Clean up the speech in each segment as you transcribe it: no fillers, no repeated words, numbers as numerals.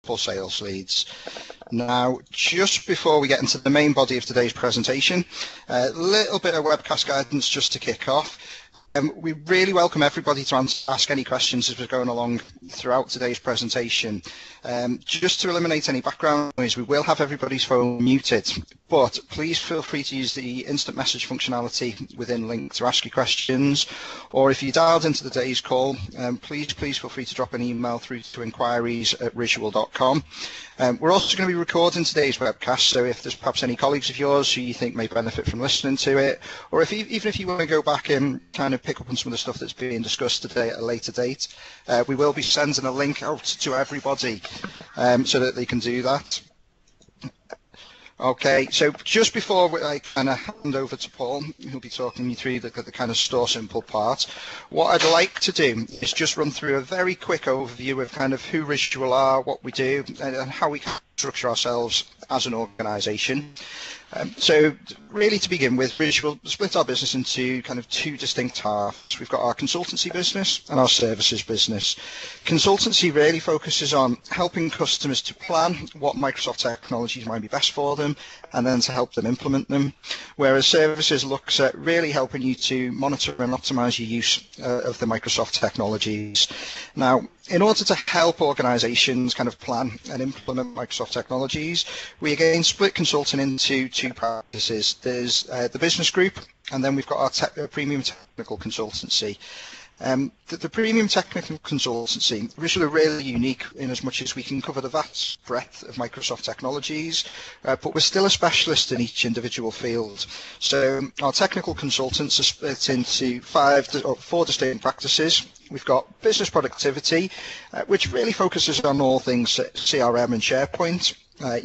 sales leads. Now, just before we get into the main body of today's presentation, a little bit of webcast guidance just to kick off. We really welcome everybody to ask any questions as we're going along throughout today's presentation. Just to eliminate any background noise, we will have everybody's phone muted, but please feel free to use the instant message functionality within Link to ask your questions, or if you dialed into today's call, please feel free to drop an email through to inquiries@risual.com. We're also going to be recording today's webcast, so if there's perhaps any colleagues of yours who you think may benefit from listening to it, or even if you want to go back and kind of pick up on some of the stuff that's being discussed today at a later date, we will be sending a link out to everybody so that they can do that. Okay, so just before I kind of hand over to Paul, who'll be talking you through the kind of StorSimple part, what I'd like to do is just run through a very quick overview of kind of who Risual are, what we do, and how we structure ourselves as an organisation. So really, to begin with, Risual split our business into kind of two distinct halves. We've got our consultancy business and our services business. Consultancy really focuses on helping customers to plan what Microsoft technologies might be best for them and then to help them implement them, whereas services looks at really helping you to monitor and optimize your use of the Microsoft technologies. Now, in order to help organizations kind of plan and implement Microsoft technologies, we again split consulting into two practices. There's the business group, and then we've got our premium technical consultancy. The premium technical consultancy, Risual are really unique in as much as we can cover the vast breadth of Microsoft technologies, but we're still a specialist in each individual field. So our technical consultants are split into four distinct practices. We've got business productivity, which really focuses on all things CRM and SharePoint.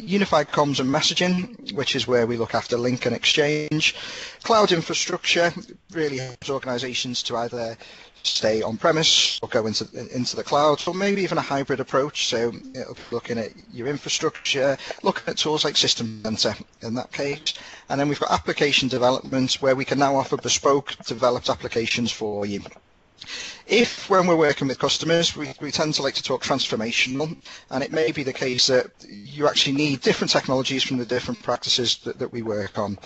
Unified comms and messaging, which is where we look after Link and Exchange. Cloud infrastructure really helps organizations to either stay on-premise or go into the cloud, or maybe even a hybrid approach. So it'll be looking at your infrastructure, looking at tools like System Center in that case. And then we've got application development, where we can now offer bespoke developed applications for you. If, when we're working with customers, we tend to like to talk transformational, and it may be the case that you actually need different technologies from the different practices that we work on.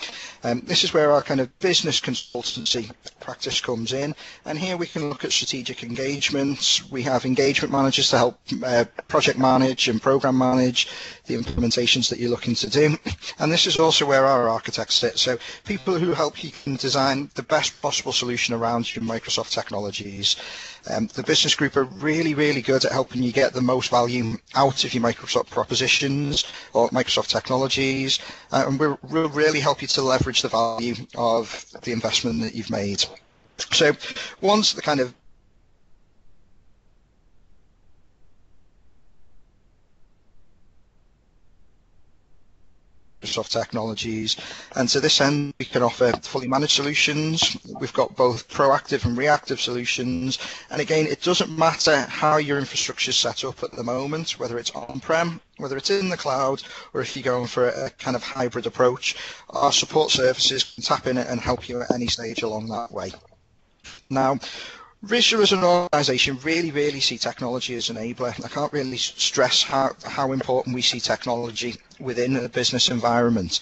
This is where our kind of business consultancy practice comes in, and here we can look at strategic engagements. We have engagement managers to help project manage and program manage the implementations that you're looking to do, and this is also where our architects sit, so people who help you can design the best possible solution around your Microsoft technologies. The business group are really good at helping you get the most value out of your Microsoft propositions or Microsoft technologies, and we'll really help you to leverage the value of the investment that you've made. So once the kind of Microsoft technologies, and to this end we can offer fully managed solutions. We've got both proactive and reactive solutions, and again, it doesn't matter how your infrastructure is set up at the moment, whether it's on-prem, whether it's in the cloud, or if you're going for a kind of hybrid approach. Our support services can tap in and help you at any stage along that way. Now, Risual as an organisation really see technology as an enabler. I can't really stress how important we see technology within a business environment.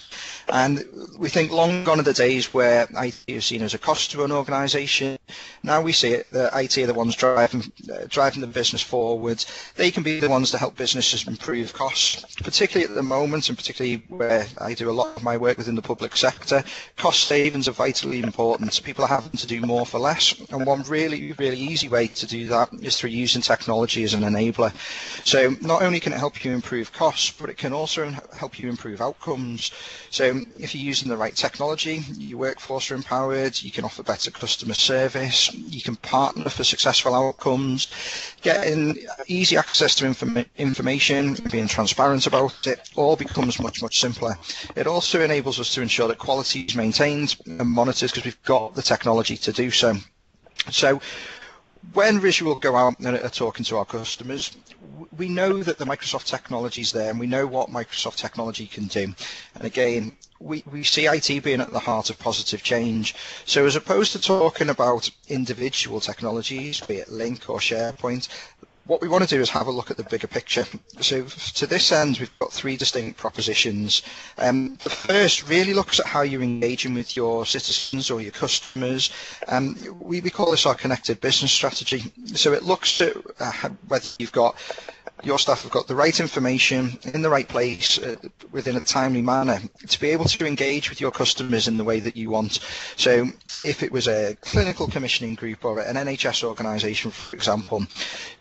And we think long gone are the days where IT is seen as a cost to an organisation. Now we see it that IT are the ones driving the business forward. They can be the ones to help businesses improve costs, particularly at the moment, and particularly where I do a lot of my work within the public sector. Cost savings are vitally important. People are having to do more for less, and one really easy way to do that is through using technology as an enabler. So not only can it help you improve costs, but it can also help you improve outcomes. So if you're using the right technology, your workforce are empowered, you can offer better customer service, you can partner for successful outcomes, getting easy access to information, being transparent about it, all becomes much simpler. It also enables us to ensure that quality is maintained and monitored because we've got the technology to do so. So when Risual go out and are talking to our customers, we know that the Microsoft technology is there, and we know what Microsoft technology can do. And again, we see IT being at the heart of positive change. So as opposed to talking about individual technologies, be it Link or SharePoint, What we want to do is have a look at the bigger picture. So to this end, we've got three distinct propositions. The first really looks at how you're engaging with your citizens or your customers. We call this our connected business strategy. So it looks at whether your staff have got the right information in the right place within a timely manner to be able to engage with your customers in the way that you want. So if it was a clinical commissioning group or an NHS organisation, for example,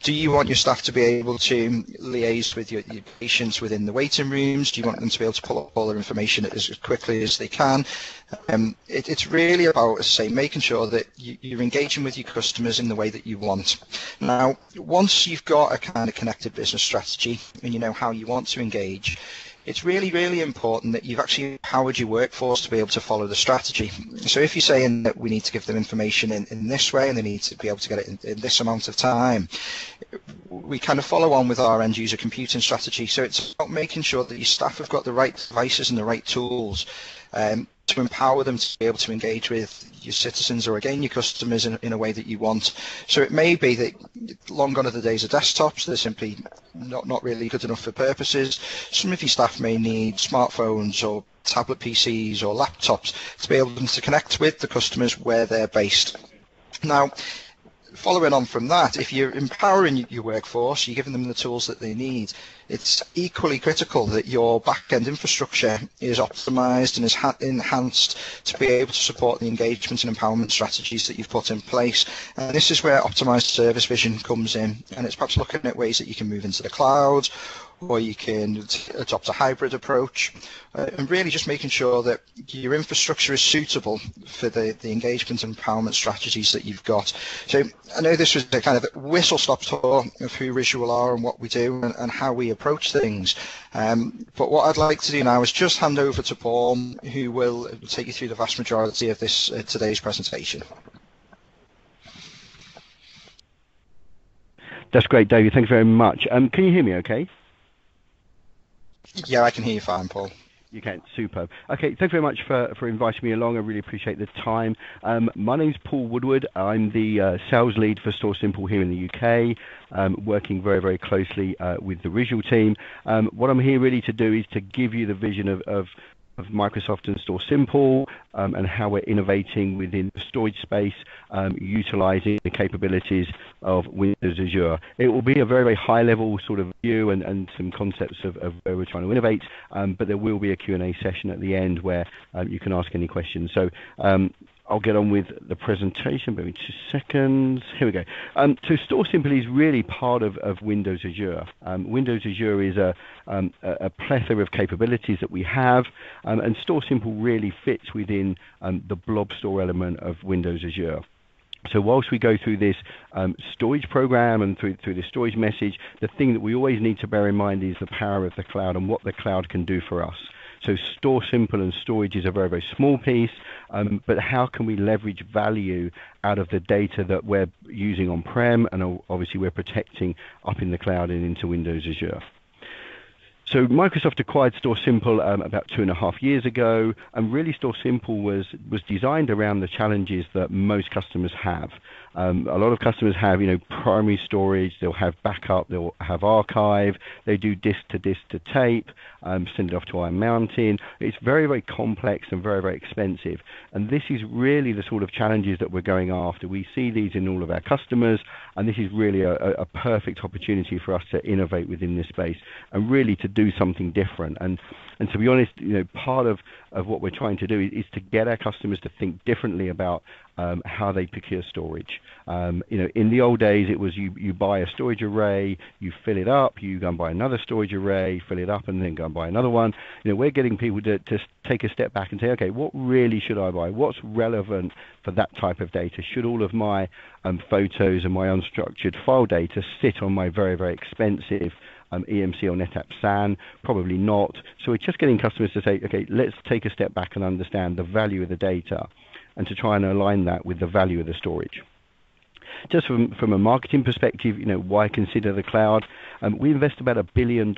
do you want your staff to be able to liaise with your patients within the waiting rooms? Do you want them to be able to pull up all their information as quickly as they can? It's really about, as I say, making sure that you're engaging with your customers in the way that you want. Now, once you've got a kind of connected business strategy and you know how you want to engage, it's really, really important that you've actually empowered your workforce to be able to follow the strategy. So if you're saying that we need to give them information in this way and they need to be able to get it in this amount of time, we kind of follow on with our end user computing strategy. So it's about making sure that your staff have got the right devices and the right tools to empower them to be able to engage with your citizens or again your customers in a way that you want. So it may be that long gone are the days of desktops, they're simply not really good enough for purposes. Some of your staff may need smartphones or tablet PCs or laptops to be able to connect with the customers where they're based. Now, following on from that, if you're empowering your workforce, you're giving them the tools that they need, it's equally critical that your back-end infrastructure is optimized and is enhanced to be able to support the engagement and empowerment strategies that you've put in place. And this is where optimized service vision comes in, and it's perhaps looking at ways that you can move into the cloud, or you can adopt a hybrid approach, and really just making sure that your infrastructure is suitable for the engagement and empowerment strategies that you've got. So I know this was a kind of whistle-stop tour of who Visual are and what we do and how we approach things. But what I'd like to do now is just hand over to Paul, who will take you through the vast majority of this today's presentation. That's great, David. Thanks very much. Can you hear me okay? Yeah, I can hear you fine, Paul. You can, superb. Okay, thanks very much for inviting me along. I really appreciate the time. My name's Paul Woodward. I'm the sales lead for StorSimple here in the UK, working very, very closely with the visual team. What I'm here really to do is to give you the vision of Microsoft and StorSimple and how we're innovating within the storage space, utilizing the capabilities of Windows Azure. It will be a very, very high-level sort of view and some concepts of where we're trying to innovate, but there will be a Q&A session at the end where you can ask any questions. So I'll get on with the presentation. Maybe 2 seconds. Here we go. So StorSimple is really part of Windows Azure. Windows Azure is a plethora of capabilities that we have, and StorSimple really fits within the blob store element of Windows Azure. So whilst we go through this storage program and through this storage message, the thing that we always need to bear in mind is the power of the cloud and what the cloud can do for us. So StorSimple and storage is a very, very small piece, but how can we leverage value out of the data that we're using on-prem, and obviously we're protecting up in the cloud and into Windows Azure. So Microsoft acquired StorSimple about 2.5 years ago, and really StorSimple was designed around the challenges that most customers have. A lot of customers have, primary storage, they'll have backup, they'll have archive, they do disk to tape, send it off to Iron Mountain. It's very, very complex and very, very expensive. And this is really the sort of challenges that we're going after. We see these in all of our customers, and this is really a perfect opportunity for us to innovate within this space and really to do something different. And to be honest, part of what we're trying to do is to get our customers to think differently about how they procure storage. In the old days, it was you buy a storage array, you fill it up, you go and buy another storage array, fill it up, and then go and buy another one. We're getting people to take a step back and say, okay, what really should I buy? What's relevant for that type of data? Should all of my photos and my unstructured file data sit on my very, very expensive EMC or NetApp SAN? Probably not. So we're just getting customers to say, okay, let's take a step back and understand the value of the data and to try and align that with the value of the storage. Just from a marketing perspective, why consider the cloud? We invest about $1 billion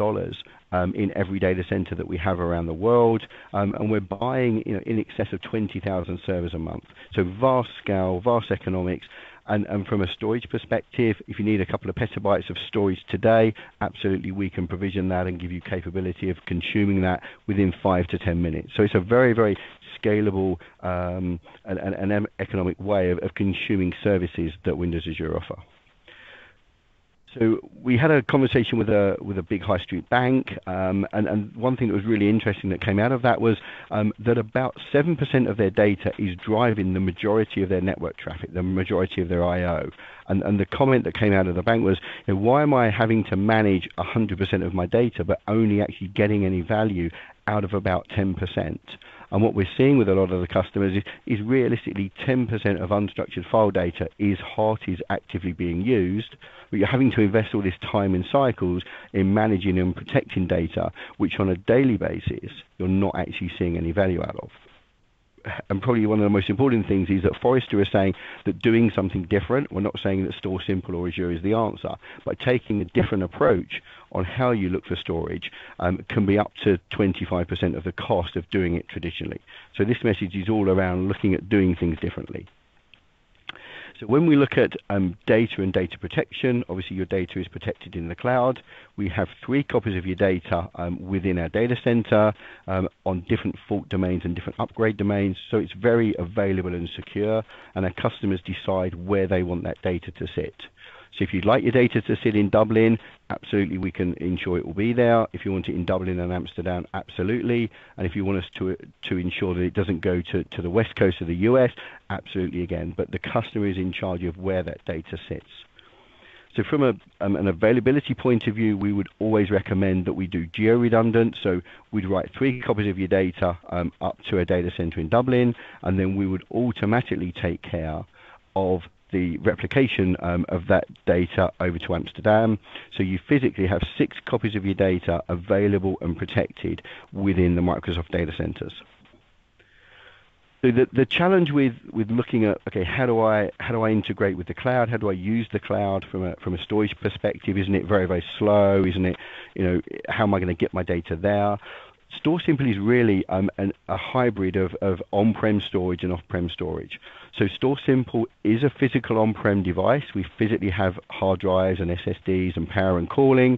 in every data center that we have around the world, and we're buying in excess of 20,000 servers a month. So vast scale, vast economics, And from a storage perspective, if you need a couple of petabytes of storage today, absolutely we can provision that and give you capability of consuming that within 5 to 10 minutes. So it's a very, very scalable and an economic way of consuming services that Windows Azure offer. So we had a conversation with a big high street bank, and one thing that was really interesting that came out of that was that about 7% of their data is driving the majority of their network traffic, the majority of their I/O. And the comment that came out of the bank was, why am I having to manage 100% of my data but only actually getting any value out of about 10%? And what we're seeing with a lot of the customers is realistically 10% of unstructured file data is actively being used, but you're having to invest all this time and cycles in managing and protecting data, which on a daily basis, you're not actually seeing any value out of. And probably one of the most important things is that Forrester is saying that doing something different, we're not saying that StorSimple or Azure is the answer, but taking a different approach on how you look for storage can be up to 25% of the cost of doing it traditionally. So this message is all around looking at doing things differently. So when we look at data and data protection, obviously your data is protected in the cloud. We have 3 copies of your data within our data center on different fault domains and different upgrade domains. So it's very available and secure, and our customers decide where they want that data to sit. So if you'd like your data to sit in Dublin, absolutely we can ensure it will be there. If you want it in Dublin and Amsterdam, absolutely. And if you want us to ensure that it doesn't go to the west coast of the US, absolutely again. But the customer is in charge of where that data sits. So from an availability point of view, we would always recommend that we do geo-redundant. So we'd write 3 copies of your data up to a data center in Dublin, and then we would automatically take care of the replication of that data over to Amsterdam. So you physically have 6 copies of your data available and protected within the Microsoft data centers. So the challenge with looking at, okay, how do I integrate with the cloud? How do I use the cloud from a storage perspective? Isn't it very, very slow? Isn't it, how am I going to get my data there? StorSimple is really a hybrid of on-prem storage and off-prem storage. So StorSimple is a physical on-prem device. We physically have hard drives and SSDs and power and cooling,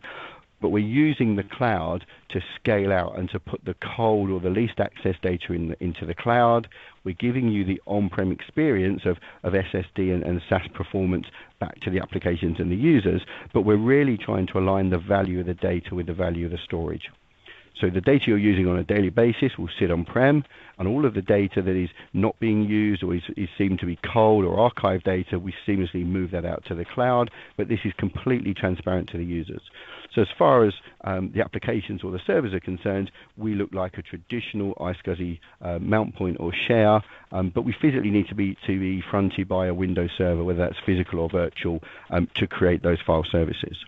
but we're using the cloud to scale out and to put the cold or the least access data into the cloud. We're giving you the on-prem experience of SSD and SAS performance back to the applications and the users, but we're really trying to align the value of the data with the value of the storage. So the data you're using on a daily basis will sit on-prem, and all of the data that is not being used or is seen to be cold or archived data, we seamlessly move that out to the cloud, but this is completely transparent to the users. So as far as the applications or the servers are concerned, we look like a traditional iSCSI mount point or share, but we physically need to be fronted by a Windows server, whether that's physical or virtual, to create those file services.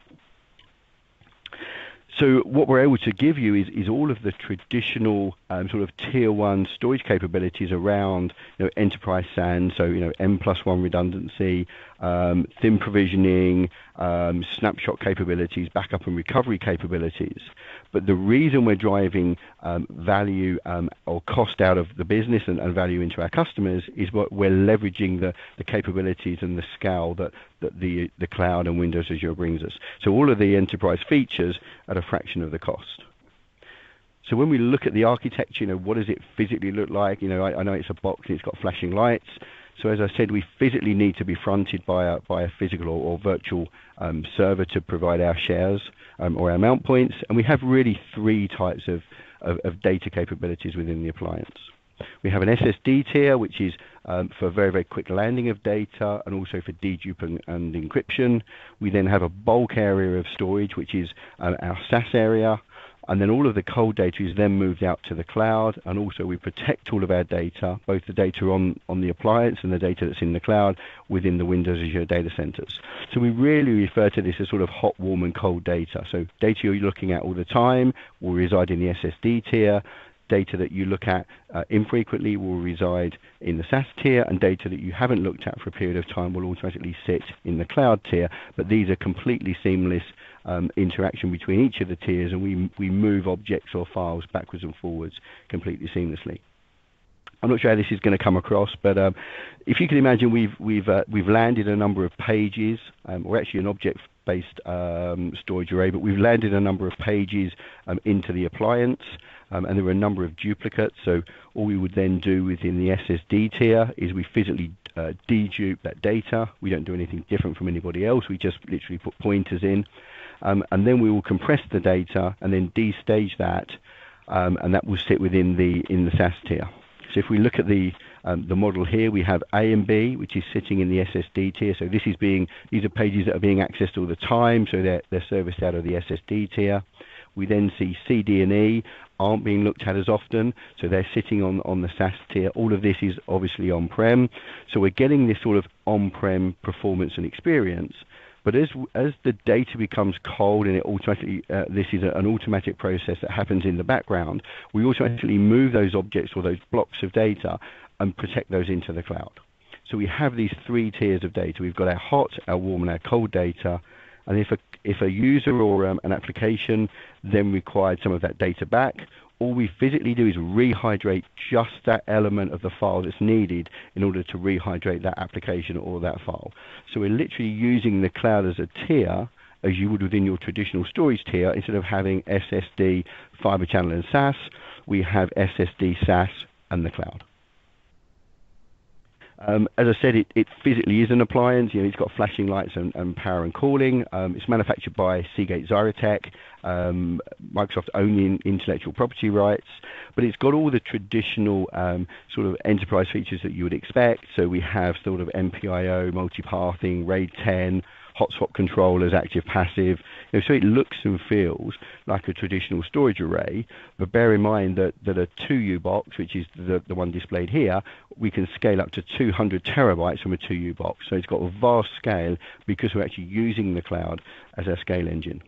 So what we're able to give you is all of the traditional sort of tier 1 storage capabilities around enterprise SAN, so N+1 redundancy, thin provisioning, snapshot capabilities, backup and recovery capabilities. But the reason we're driving value or cost out of the business and value into our customers is what we're leveraging the capabilities and the scale that the cloud and Windows Azure brings us. So all of the enterprise features at a fraction of the cost. So when we look at the architecture, what does it physically look like? I know it's a box and it's got flashing lights. So as I said, we physically need to be fronted by a physical or virtual server to provide our shares or our mount points. And we have really 3 types of data capabilities within the appliance. We have an SSD tier, which is for very, very quick landing of data and also for dedupe and encryption. We then have a bulk area of storage, which is our SAS area. And then all of the cold data is then moved out to the cloud, and also we protect all of our data, both the data on the appliance and the data that's in the cloud within the Windows Azure data centers. So we really refer to this as sort of hot, warm and cold data. So data you're looking at all the time will reside in the SSD tier. Data that you look at infrequently will reside in the SAS tier, and data that you haven't looked at for a period of time will automatically sit in the cloud tier. But these are completely seamless interaction between each of the tiers, and we move objects or files backwards and forwards completely seamlessly. I'm not sure how this is going to come across, but if you can imagine, we've landed a number of pages, or actually an object-based storage array, but we've landed a number of pages into the appliance, and there are a number of duplicates. So all we would then do within the SSD tier is we physically dedupe that data. We don't do anything different from anybody else. We just literally put pointers in, and then we will compress the data and then destage that, and that will sit within the SAS tier. So if we look at the model here, we have A and B, which is sitting in the SSD tier. So these are pages that are being accessed all the time, so they're serviced out of the SSD tier. We then see C, D, and E aren't being looked at as often, so they're sitting on the SAS tier. All of this is obviously on-prem, so we're getting this sort of on-prem performance and experience. But as the data becomes cold and it automatically, this is an automatic process that happens in the background, we automatically move those objects or those blocks of data and protect those into the cloud. So we have these three tiers of data. We've got our hot, our warm, and our cold data. And if a user or an application then required some of that data back, all we physically do is rehydrate just that element of the file that's needed in order to rehydrate that application or that file. So we're literally using the cloud as a tier, as you would within your traditional storage tier. Instead of having SSD, Fiber Channel, and SAS, we have SSD, SAS, and the cloud. As I said, it physically is an appliance. It's got flashing lights and power and cooling. It's manufactured by Seagate Xyratech, Microsoft owning intellectual property rights, but it's got all the traditional sort of enterprise features that you would expect. So we have sort of MPIO, multipathing, RAID 10, hot swap controllers, active passive. So it looks and feels like a traditional storage array, but bear in mind that a 2U box, which is the one displayed here, we can scale up to 200 terabytes from a 2U box. So it's got a vast scale because we're actually using the cloud as our scale engine.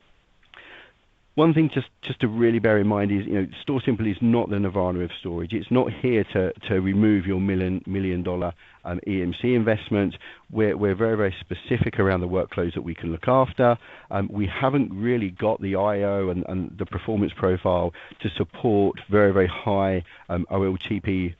One thing just to really bear in mind is, StorSimple is not the Nirvana of storage. It's not here to remove your million dollar EMC investment. We're very, very specific around the workloads that we can look after. We haven't really got the I/O and the performance profile to support very, very high OLTP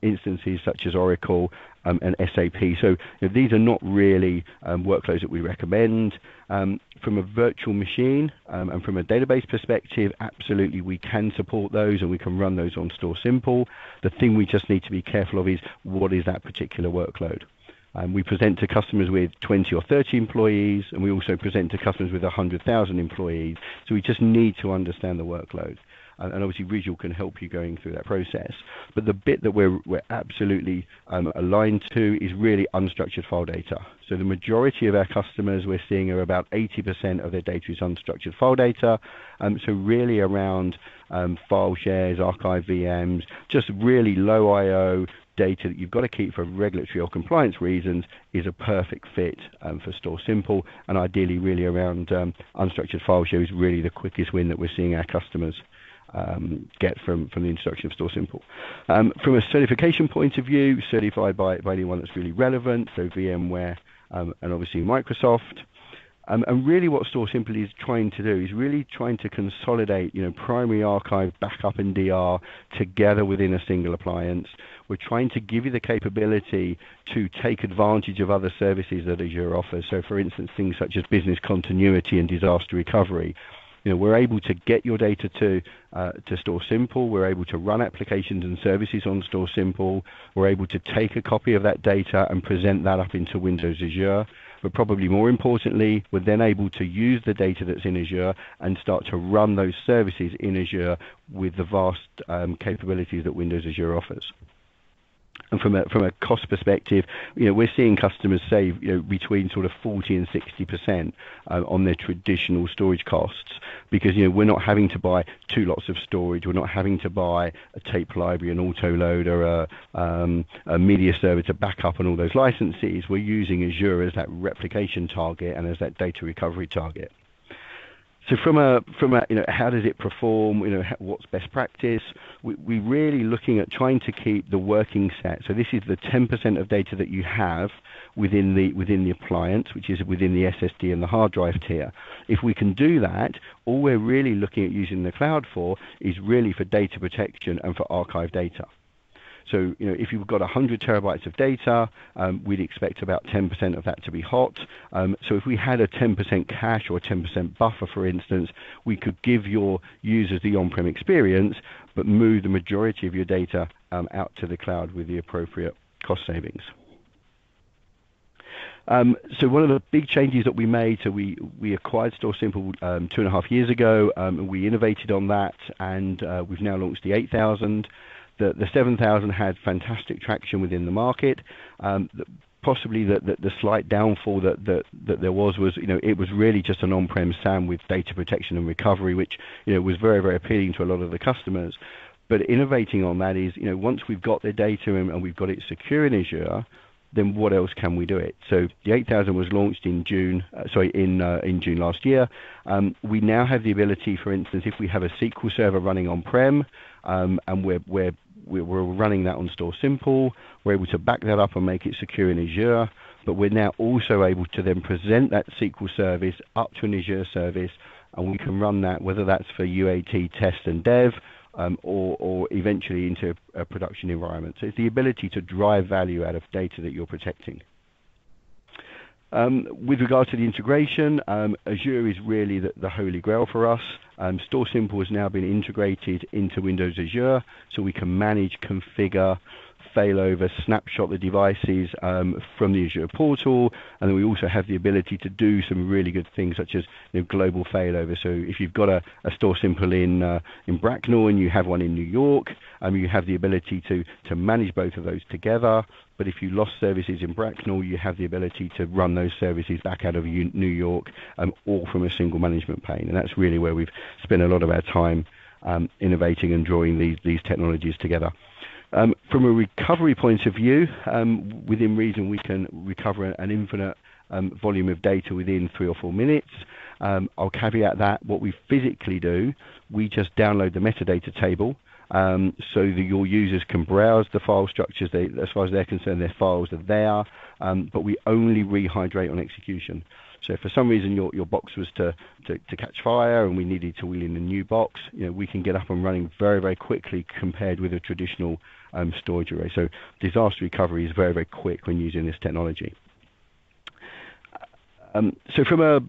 instances such as Oracle and SAP. So these are not really workloads that we recommend. From a virtual machine and from a database perspective, absolutely we can support those and we can run those on StorSimple. The thing we just need to be careful of is what is that particular workload. We present to customers with 20 or 30 employees, and we also present to customers with 100,000 employees. So we just need to understand the workload. And obviously Visual can help you going through that process. But the bit that we're absolutely aligned to is really unstructured file data. So the majority of our customers we're seeing are about 80% of their data is unstructured file data. So really around file shares, archive VMs, just really low I/O data that you've got to keep for regulatory or compliance reasons is a perfect fit for StorSimple, and ideally really around unstructured file share is really the quickest win that we're seeing our customers get from the introduction of StorSimple. From a certification point of view, certified by anyone that's really relevant, so VMware and obviously Microsoft. And really what StorSimple is trying to do is really trying to consolidate, primary archive, backup, and DR together within a single appliance. We're trying to give you the capability to take advantage of other services that Azure offers. So for instance, things such as business continuity and disaster recovery. We're able to get your data to StorSimple. We're able to run applications and services on StorSimple. We're able to take a copy of that data and present that up into Windows Azure. But probably more importantly, we're then able to use the data that's in Azure and start to run those services in Azure with the vast capabilities that Windows Azure offers. And from a cost perspective, we're seeing customers save between sort of 40 and 60% on their traditional storage costs, because we're not having to buy two lots of storage. We're not having to buy a tape library, an autoloader, a media server to back up on all those licenses. We're using Azure as that replication target and as that data recovery target. So from a how does it perform? What's best practice? We're really looking at trying to keep the working set. So this is the 10% of data that you have within the appliance, which is within the SSD and the hard drive tier. If we can do that, all we're really looking at using the cloud for is really for data protection and for archive data. So, if you've got 100 terabytes of data, we'd expect about 10% of that to be hot. So if we had a 10% cache or a 10% buffer, for instance, we could give your users the on-prem experience, but move the majority of your data out to the cloud with the appropriate cost savings. So one of the big changes that we made, so we acquired StorSimple 2.5 years ago, and we innovated on that, and we've now launched the 8000. The 7000 had fantastic traction within the market. Possibly the slight downfall that there was, it was really just an on-prem SAM with data protection and recovery, which was very, very appealing to a lot of the customers. But innovating on that is, once we've got the data and we've got it secure in Azure, then what else can we do it? So the 8000 was launched in June last year. We now have the ability, for instance, if we have a SQL server running on-prem, and we're running that on StorSimple, we're able to back that up and make it secure in Azure, but we're now also able to then present that SQL service up to an Azure service, and we can run that, whether that's for UAT, test and dev, or eventually into a production environment. So it's the ability to drive value out of data that you're protecting. With regard to the integration, Azure is really the holy grail for us. StorSimple has now been integrated into Windows Azure, so we can manage, configure, failover, snapshot the devices from the Azure portal, and then we also have the ability to do some really good things such as global failover. So if you've got a StorSimple in Bracknell and you have one in New York, you have the ability to manage both of those together. But if you lost services in Bracknell, you have the ability to run those services back out of New York, all from a single management pane. And that's really where we've spent a lot of our time innovating and drawing these technologies together. From a recovery point of view, within reason, we can recover an infinite volume of data within 3 or 4 minutes. I'll caveat that what we physically do, we just download the metadata table, so that your users can browse the file structures. As far as they're concerned, their files are there, but we only rehydrate on execution. So if for some reason your box was to catch fire and we needed to wheel in a new box, we can get up and running very, very quickly compared with a traditional storage array. So disaster recovery is very, very quick when using this technology. So from a,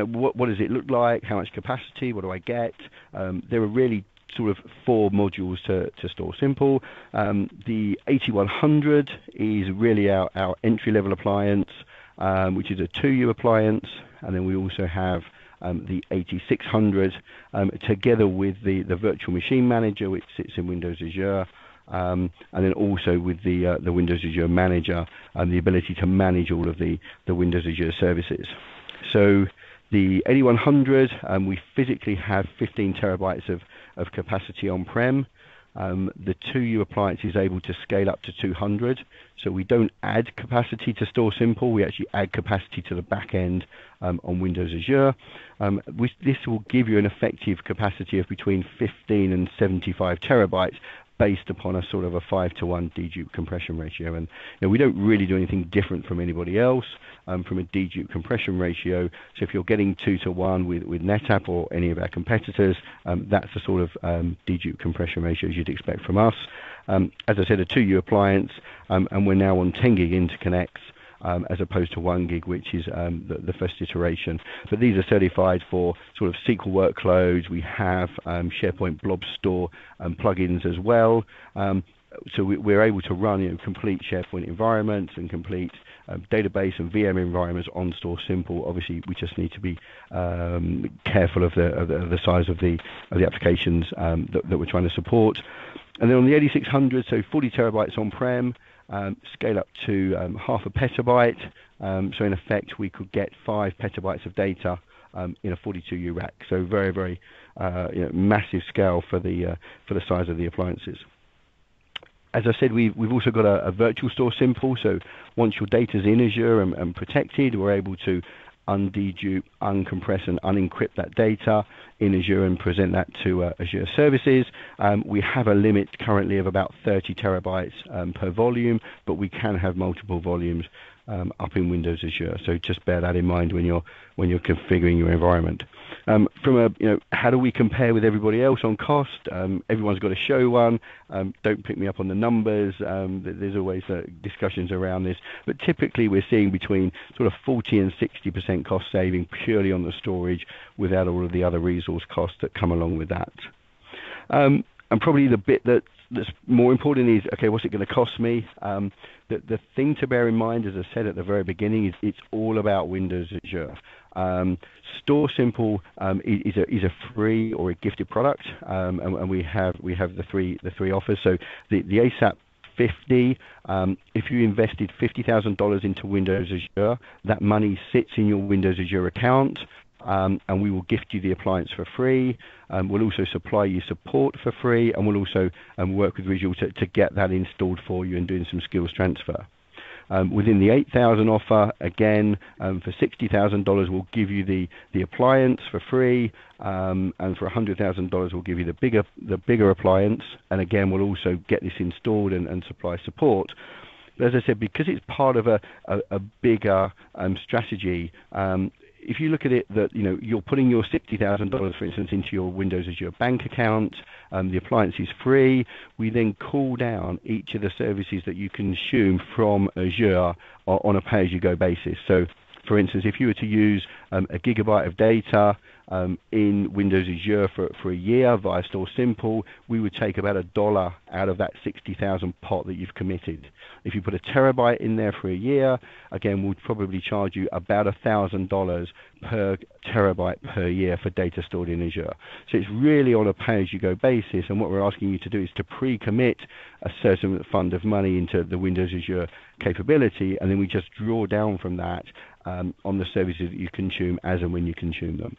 what does it look like? How much capacity? What do I get? There are really sort of 4 modules to StorSimple. The 8100 is really our entry-level appliance, which is a 2U appliance, and then we also have the 8600 together with the virtual machine manager, which sits in Windows Azure, and then also with the Windows Azure Manager and the ability to manage all of the Windows Azure services. So the 8100, we physically have 15 terabytes of capacity on-prem. The 2U appliance is able to scale up to 200, so we don't add capacity to StorSimple, we actually add capacity to the back end on Windows Azure. This will give you an effective capacity of between 15 and 75 terabytes based upon a sort of a 5-to-1 dedupe compression ratio. And we don't really do anything different from anybody else from a dedupe compression ratio. So if you're getting 2-to-1 with NetApp or any of our competitors, that's the sort of dedupe compression ratios you'd expect from us. As I said, a 2U appliance, and we're now on 10 gig interconnects, as opposed to 1 gig, which is the first iteration. But these are certified for sort of SQL workloads. We have SharePoint Blob Store plugins as well. So we're able to run complete SharePoint environments and complete database and VM environments on StorSimple. Obviously, we just need to be careful of the size of the applications that we're trying to support. And then on the 8600, so 40 terabytes on-prem, scale up to half a petabyte. So in effect, we could get 5 petabytes of data in a 42U rack. So very, very massive scale for the size of the appliances. As I said, we've also got a virtual StorSimple. So once your data's in Azure and protected, we're able to undedupe, uncompress, and unencrypt that data in Azure and present that to Azure services. We have a limit currently of about 30 terabytes per volume, but we can have multiple volumes up in Windows Azure. So just bear that in mind when you're configuring your environment. From a, how do we compare with everybody else on cost? Everyone's got to show one. Don't pick me up on the numbers. There's always discussions around this, but typically we're seeing between sort of 40 and 60% cost saving purely on the storage, without all of the other resource costs that come along with that. And probably the bit that's more important is, okay, what's it going to cost me? The thing to bear in mind, as I said at the very beginning, is it's all about Windows Azure. StorSimple is a free or a gifted product, and we have the three offers. So the ASAP 50, if you invested $50,000 into Windows Azure, that money sits in your Windows Azure account. And we will gift you the appliance for free. We'll also supply you support for free, and we'll also work with Visual to get that installed for you and doing some skills transfer. Within the 8,000 offer, again, for $60,000, we'll give you the appliance for free, and for $100,000, we'll give you the bigger appliance, and again, we'll also get this installed and supply support. But as I said, because it's part of a bigger strategy, if you look at it that you're putting your $60,000, for instance, into your Windows Azure bank account, the appliance is free. We then call down each of the services that you consume from Azure on a pay-as-you-go basis. So, for instance, if you were to use a gigabyte of data in Windows Azure for a year via StorSimple, we would take about $1 out of that 60,000 pot that you've committed. If you put a terabyte in there for a year, again, we'll probably charge you about $1,000 per terabyte per year for data stored in Azure. So it's really on a pay-as-you-go basis, and what we're asking you to do is to pre-commit a certain fund of money into the Windows Azure capability, and then we just draw down from that on the services that you consume as and when you consume them.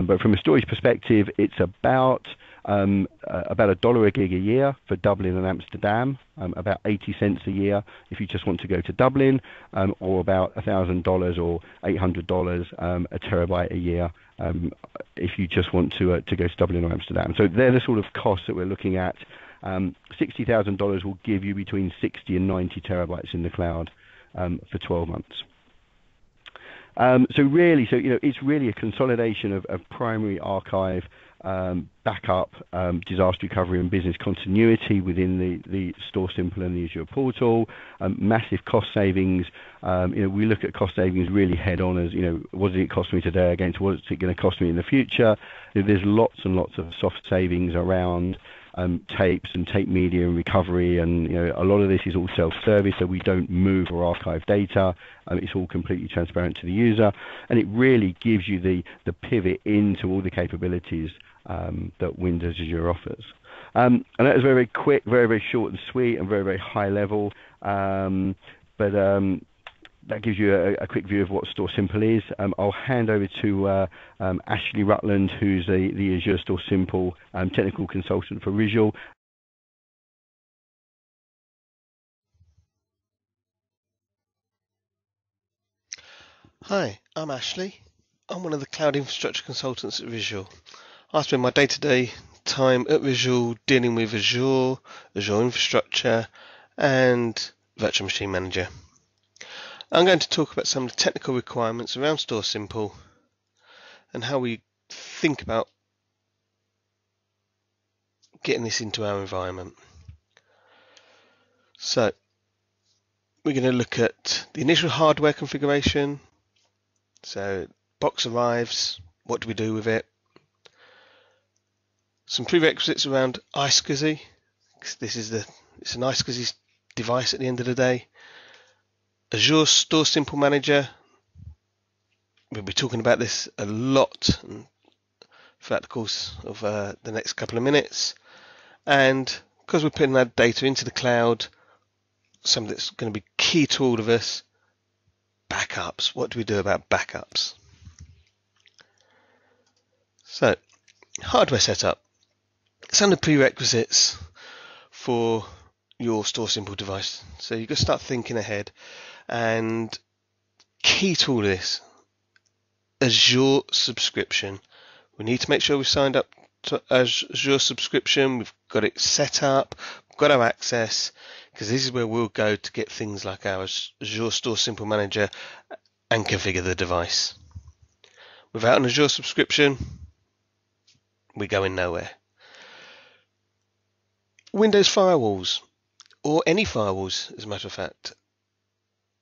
But from a storage perspective, it's about $1 a gig a year for Dublin and Amsterdam, about 80 cents a year if you just want to go to Dublin, or about $1,000 or $800 a terabyte a year if you just want to go to Dublin or Amsterdam. So they're the sort of costs that we're looking at. $60,000 will give you between 60 and 90 terabytes in the cloud for 12 months. So it's really a consolidation of primary archive, backup, disaster recovery, and business continuity within the StorSimple and the Azure portal. Massive cost savings. We look at cost savings really head on as what did it cost me today against what is it going to cost me in the future. There's lots and lots of soft savings around tapes and tape media and recovery, and a lot of this is all self-service, so we don't move or archive data. It's all completely transparent to the user, and it really gives you the pivot into all the capabilities that Windows Azure offers. And that is very, very quick, very, very short and sweet, and very, very high level. But that gives you a quick view of what StorSimple is. I'll hand over to Ashley Rutland, who's the Azure StorSimple technical consultant for Visual. Hi, I'm Ashley. I'm one of the cloud infrastructure consultants at Visual. I spend my day-to-day time at Visual dealing with Azure, Azure Infrastructure, and Virtual Machine Manager. I'm going to talk about some of the technical requirements around StorSimple and how we think about getting this into our environment. So we're going to look at the initial hardware configuration. So box arrives, what do we do with it? Some prerequisites around iSCSI, because it's an iSCSI device at the end of the day. Azure StorSimple Manager, we'll be talking about this a lot throughout the course of the next couple of minutes. And because we're putting that data into the cloud, something that's going to be key to all of us, backups. What do we do about backups? So, hardware setup. Some of the prerequisites for your StorSimple device. So you've got to start thinking ahead. And key to all this, Azure subscription. We need to make sure we've signed up to Azure subscription. We've got it set up. We've got our access, because this is where we'll go to get things like our Azure StorSimple Manager and configure the device. Without an Azure subscription, we're going nowhere. Windows firewalls, or any firewalls as a matter of fact,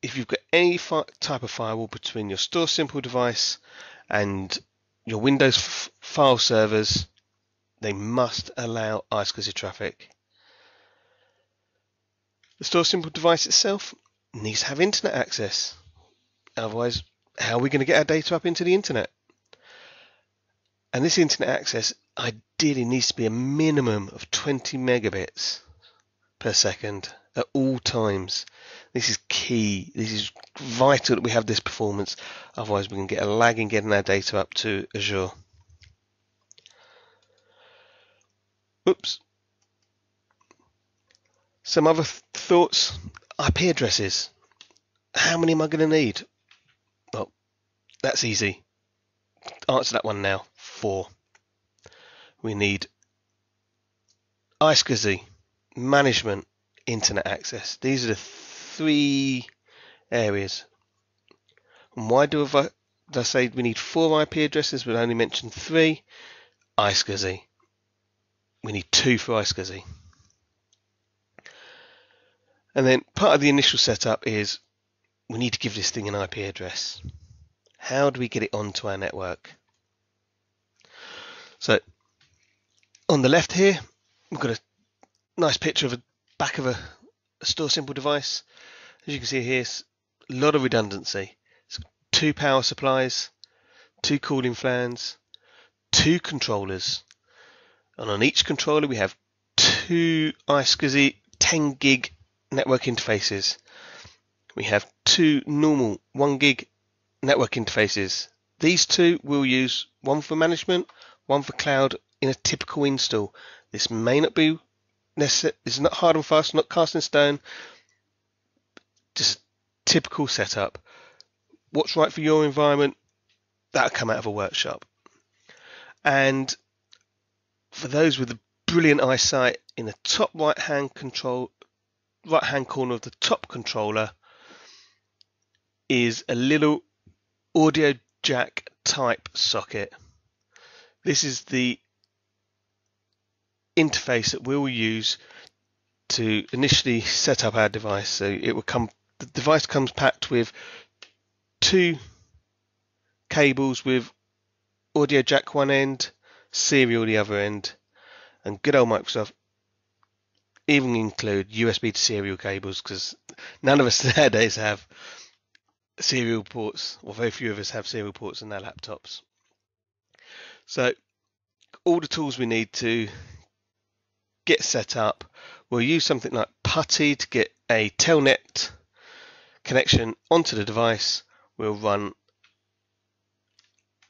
if you've got any type of firewall between your StorSimple device and your Windows file servers, they must allow iSCSI traffic. The StorSimple device itself needs to have internet access. Otherwise, how are we going to get our data up into the internet? And this internet access ideally needs to be a minimum of 20 megabits per second at all times. This is key. This is vital that we have this performance. Otherwise, we can get a lag in getting our data up to Azure. Oops. Some other thoughts. IP addresses. How many am I going to need? Well, that's easy. Answer that one now. 4. We need iSCSI, management, internet access. These are the 3 areas. And why did I say we need 4 IP addresses but only mentioned 3? iSCSI. We need 2 for iSCSI. And then part of the initial setup is we need to give this thing an IP address. How do we get it onto our network? So on the left here, we've got a nice picture of a back of a StorSimple device. As you can see here, a lot of redundancy. It's 2 power supplies, 2 cooling fans, 2 controllers. And on each controller we have 2 iSCSI 10 gig network interfaces. We have 2 normal 1 gig network interfaces. These 2 we'll use, one for management, one for cloud in a typical install. This may not be necessary, it's not hard and fast, not cast in stone, just a typical setup. What's right for your environment, that'll come out of a workshop. And for those with a brilliant eyesight, in the top right hand corner of the top controller is a little audio jack type socket. This is the interface that we'll use to initially set up our device. So the device comes packed with 2 cables with audio jack one end, serial the other end, and good old Microsoft even include USB to serial cables, because none of us nowadays have serial ports, or very few of us have serial ports in their laptops. So all the tools we need to get set up, we'll use something like PuTTY to get a telnet connection onto the device. We'll run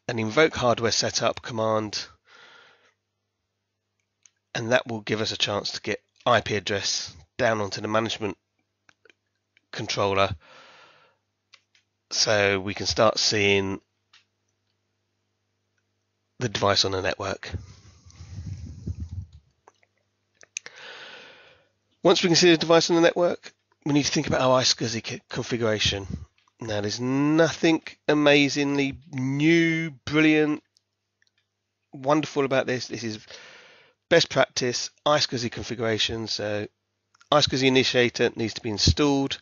an invoke hardware setup command, and that will give us a chance to get IP address down onto the management controller, so we can start seeing the device on the network. Once we can see the device on the network, we need to think about our iSCSI configuration. Now, there's nothing amazingly new, brilliant, wonderful about this. This is best practice iSCSI configuration. So iSCSI initiator needs to be installed.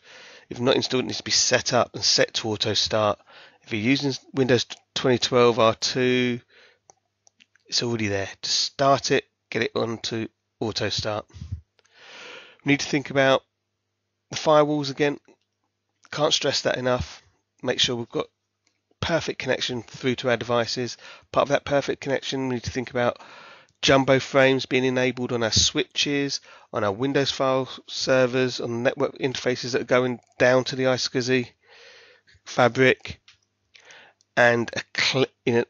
If not installed, it needs to be set up and set to auto start. If you're using Windows 2012 R2, it's already there. Just start it, get it onto auto start. We need to think about the firewalls again. Can't stress that enough. Make sure we've got perfect connection through to our devices. Part of that perfect connection, we need to think about jumbo frames being enabled on our switches, on our Windows file servers, on the network interfaces that are going down to the iSCSI fabric, and in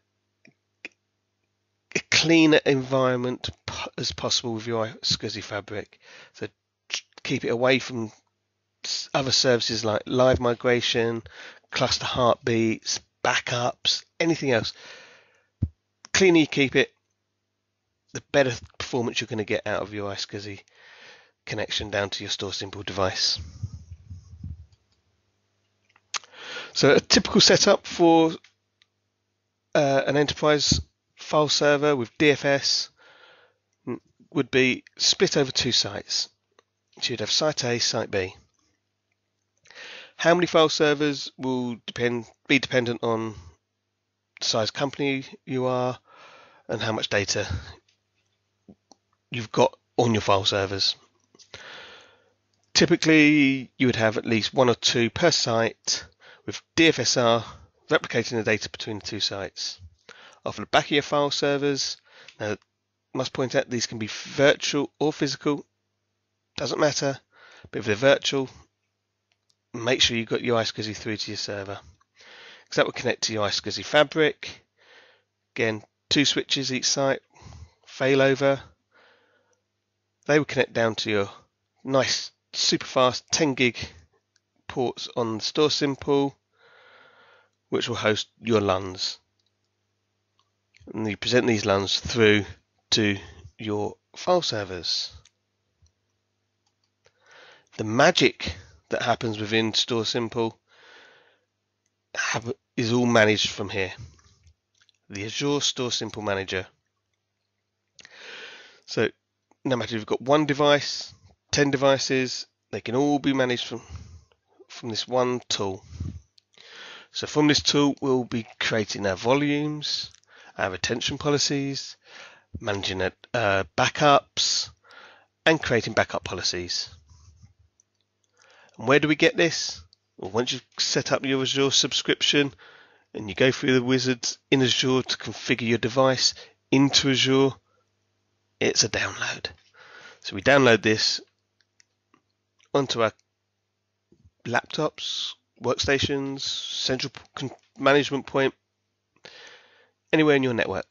a cleaner environment as possible with your iSCSI fabric. So keep it away from other services like live migration, cluster heartbeats, backups, anything else. Cleaner you keep it, the better performance you're going to get out of your iSCSI connection down to your StorSimple device. So a typical setup for an enterprise file server with DFS would be split over 2 sites. So you'd have site A, site B. How many file servers will be dependent on the size company you are and how much data you've got on your file servers. Typically, you would have at least 1 or 2 per site with DFSR replicating the data between the 2 sites. Off the back of your file servers, now I must point out these can be virtual or physical, doesn't matter, but if they're virtual, make sure you've got your iSCSI through to your server, because that will connect to your iSCSI fabric. Again, 2 switches each site, failover. They will connect down to your nice super fast 10 gig ports on StorSimple, which will host your LUNs. And you present these LUNs through to your file servers. The magic that happens within StorSimple is all managed from here. The Azure StorSimple Manager. So no matter if you've got 1 device, 10 devices, they can all be managed from this one tool. So from this tool, we'll be creating our volumes, our retention policies, managing backups, and creating backup policies. And where do we get this? Well, once you've set up your Azure subscription and you go through the wizards in Azure to configure your device into Azure, it's a download. So we download this onto our laptops, workstations, central management point, anywhere in your network.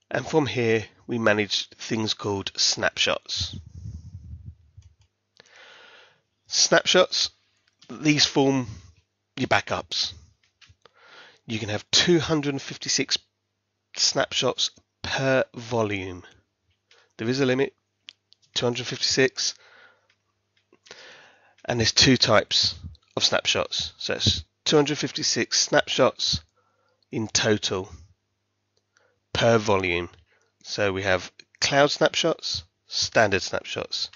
And from here, we manage things called snapshots. Snapshots, these form your backups. You can have 256 snapshots per volume. There is a limit, 256. And there's 2 types of snapshots. So it's 256 snapshots in total per volume. So we have cloud snapshots, standard snapshots.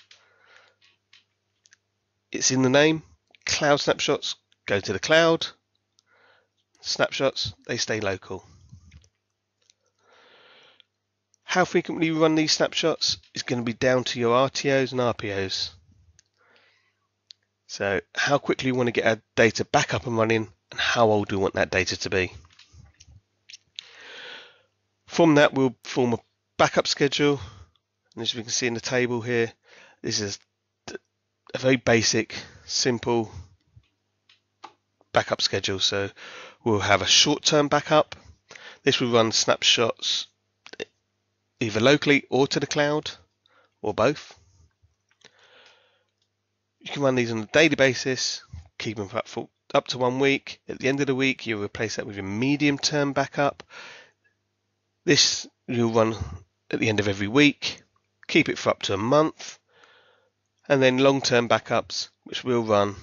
It's in the name. Cloud snapshots go to the cloud. Snapshots, they stay local. How frequently you run these snapshots is going to be down to your RTOs and RPOs. So how quickly you want to get our data back up and running, and how old do we want that data to be. From that, we'll form a backup schedule. And as we can see in the table here, this is a very basic, simple backup schedule. So we'll have a short-term backup. This will run snapshots either locally or to the cloud, or both. You can run these on a daily basis, keep them up to 1 week. At the end of the week, you replace that with a medium-term backup. This you'll run at the end of every week, keep it for up to a month, and then long-term backups, which we'll run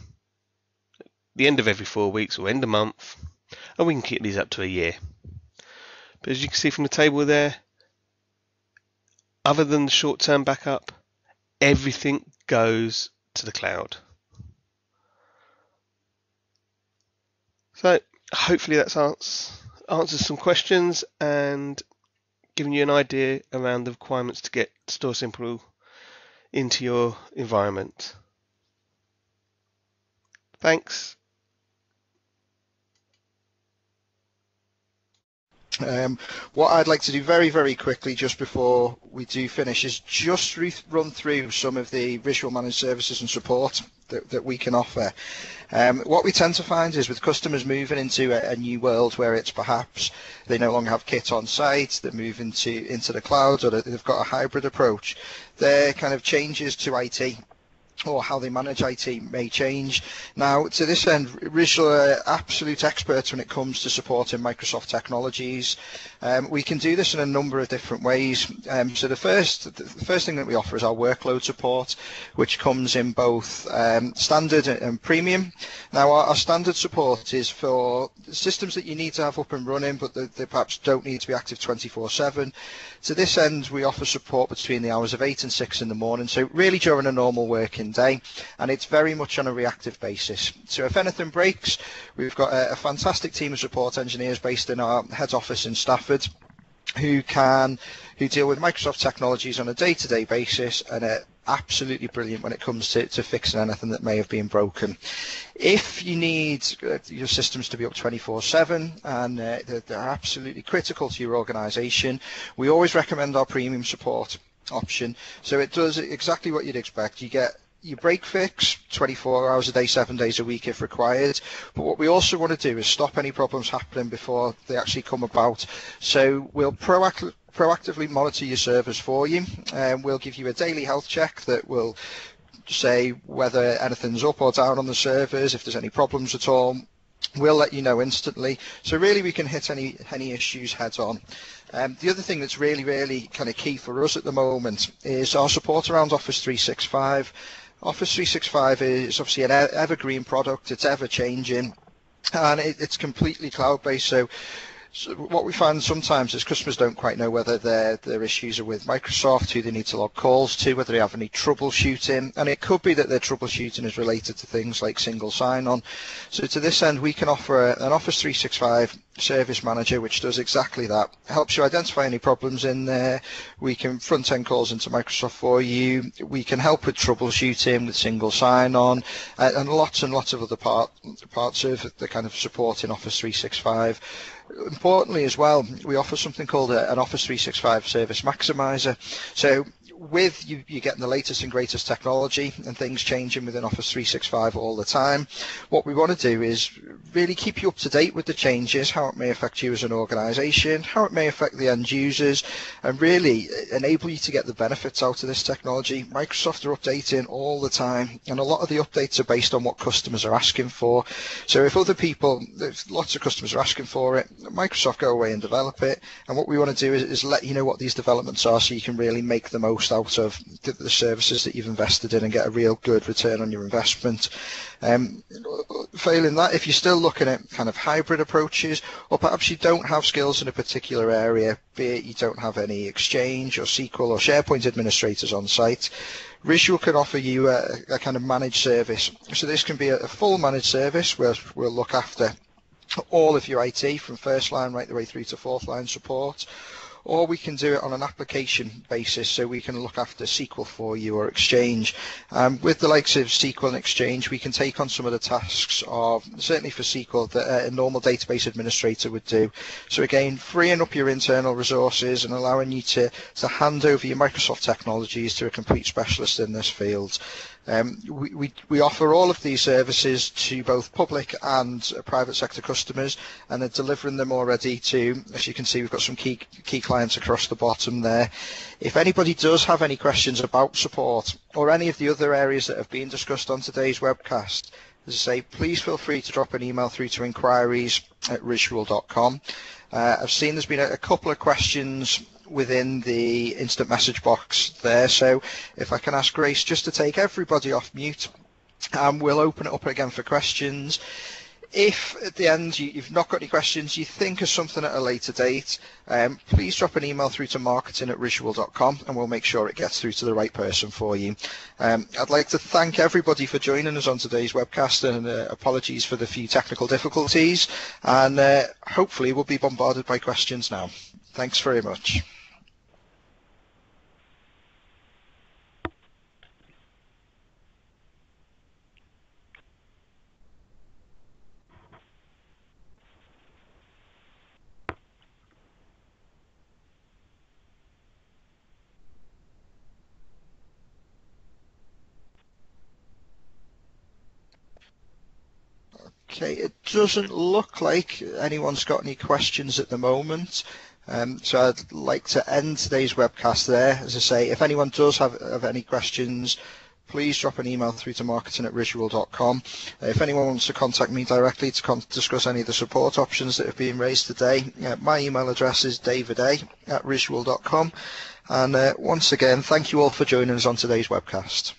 at the end of every 4 weeks or end of month, and we can keep these up to a year. But as you can see from the table there, other than the short-term backup, everything goes to the cloud. So hopefully that's answers some questions and giving you an idea around the requirements to get StorSimple into your environment. Thanks. What I'd like to do very, very quickly just before we do finish is just run through some of the visual managed services and support that we can offer. What we tend to find is with customers moving into a new world where it's perhaps they no longer have kit on site, they're moving into the cloud, or they've got a hybrid approach, their kind of changes to IT or how they manage IT may change. Now, to this end, Visual are absolute experts when it comes to supporting Microsoft technologies. We can do this in a number of different ways. So the first thing that we offer is our workload support, which comes in both standard and premium. Now, our standard support is for systems that you need to have up and running, but they perhaps don't need to be active 24/7. To this end, we offer support between the hours of 8 and 6 in the morning, so really during a normal working day, and it's very much on a reactive basis. So if anything breaks, we've got a fantastic team of support engineers based in our head office in Stafford who deal with Microsoft technologies on a day-to-day basis and are absolutely brilliant when it comes to fixing anything that may have been broken. If you need your systems to be up 24/7 and they're absolutely critical to your organisation, we always recommend our premium support option. So it does exactly what you'd expect. You get your break fix 24 hours a day, 7 days a week if required, but what we also want to do is stop any problems happening before they actually come about. So we'll proactively monitor your servers for you, and we'll give you a daily health check that will say whether anything's up or down on the servers. If there's any problems at all, we'll let you know instantly. So really we can hit any issues head on. The other thing that's really kind of key for us at the moment is our support around Office 365. Office 365 is obviously an evergreen product. It's ever changing, and it's completely cloud-based. So what we find sometimes is customers don't quite know whether their issues are with Microsoft, who they need to log calls to, whether they have any troubleshooting, and it could be that their troubleshooting is related to things like single sign-on. So to this end, we can offer an Office 365 Service Manager which does exactly that. Helps you identify any problems in there. We can front-end calls into Microsoft for you. We can help with troubleshooting, with single sign-on, and lots of other parts of the kind of support in Office 365. Importantly as well, we offer something called an Office 365 Service Maximizer. So with you getting the latest and greatest technology and things changing within Office 365 all the time, what we want to do is really keep you up to date with the changes, how it may affect you as an organisation, how it may affect the end users, and really enable you to get the benefits out of this technology. Microsoft are updating all the time, and a lot of the updates are based on what customers are asking for. So if lots of customers are asking for it, Microsoft go away and develop it, and what we want to do is let you know what these developments are so you can really make the most out of the services that you've invested in and get a real good return on your investment. Failing that, if you're still looking at kind of hybrid approaches, or perhaps you don't have skills in a particular area, be it you don't have any Exchange or SQL or SharePoint administrators on site, Visual can offer you a kind of managed service. So this can be a full managed service where we'll look after all of your IT from first line right the way through to fourth line support, or we can do it on an application basis, so we can look after SQL for you or Exchange. With the likes of SQL and Exchange, we can take on some of the tasks of, certainly for SQL, that a normal database administrator would do. So again, freeing up your internal resources and allowing you to hand over your Microsoft technologies to a complete specialist in this field. We offer all of these services to both public and private sector customers, and are delivering them already to, as you can see, we've got some key clients across the bottom there. If anybody does have any questions about support or any of the other areas that have been discussed on today's webcast, as I say, please feel free to drop an email through to inquiries@risual.com. I've seen there's been a couple of questions within the instant message box there, so if I can ask Grace just to take everybody off mute, and we'll open it up again for questions. If at the end you've not got any questions, you think of something at a later date, please drop an email through to marketing@risual.com and we'll make sure it gets through to the right person for you. I'd like to thank everybody for joining us on today's webcast, and apologies for the few technical difficulties, and hopefully we'll be bombarded by questions now. Thanks very much. Okay, it doesn't look like anyone's got any questions at the moment, so I'd like to end today's webcast there. As I say, if anyone does have any questions, please drop an email through to marketing@risual.com. If anyone wants to contact me directly to discuss any of the support options that have been raised today, my email address is davida@risual.com. And once again, thank you all for joining us on today's webcast.